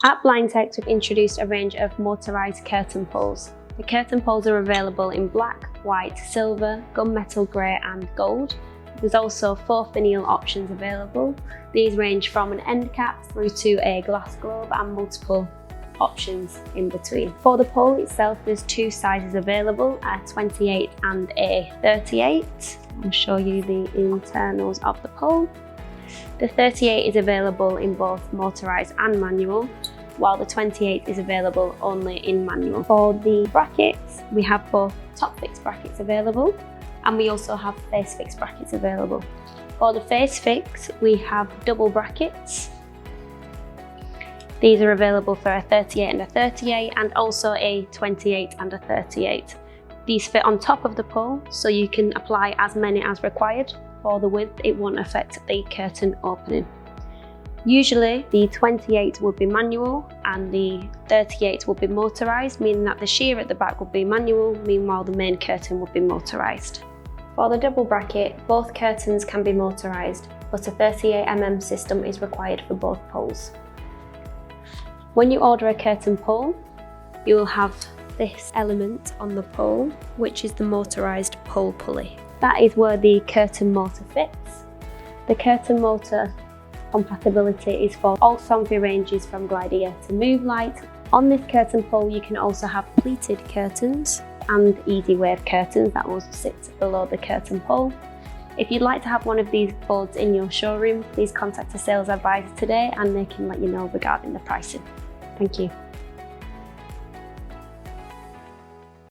At Blindtex, we've introduced a range of motorised curtain poles. The curtain poles are available in black, white, silver, gunmetal grey and gold. There's also 4 finial options available. These range from an end cap through to a glass globe and multiple options in between. For the pole itself, there's 2 sizes available, a 28 and a 38. I'll show you the internals of the pole. The 38 is available in both motorised and manual, while the 28 is available only in manual. For the brackets, we have both top fix brackets available, and we also have face fix brackets available. For the face fix, we have double brackets. These are available for a 38 and a 38, and also a 28 and a 38. These fit on top of the pole, so you can apply as many as required. For the width, it won't affect the curtain opening. Usually, the 28 would be manual and the 38 would be motorised, meaning that the shear at the back would be manual, meanwhile the main curtain would be motorised. For the double bracket, both curtains can be motorised, but a 38mm system is required for both poles. When you order a curtain pole, you will have this element on the pole, which is the motorised pole pulley. That is where the curtain motor fits. The curtain motor compatibility is for all Somfy ranges from Glydea to Movelite. On this curtain pole, you can also have pleated curtains and easy wave curtains that will sit below the curtain pole. If you'd like to have one of these boards in your showroom, please contact a sales advisor today and they can let you know regarding the pricing. Thank you.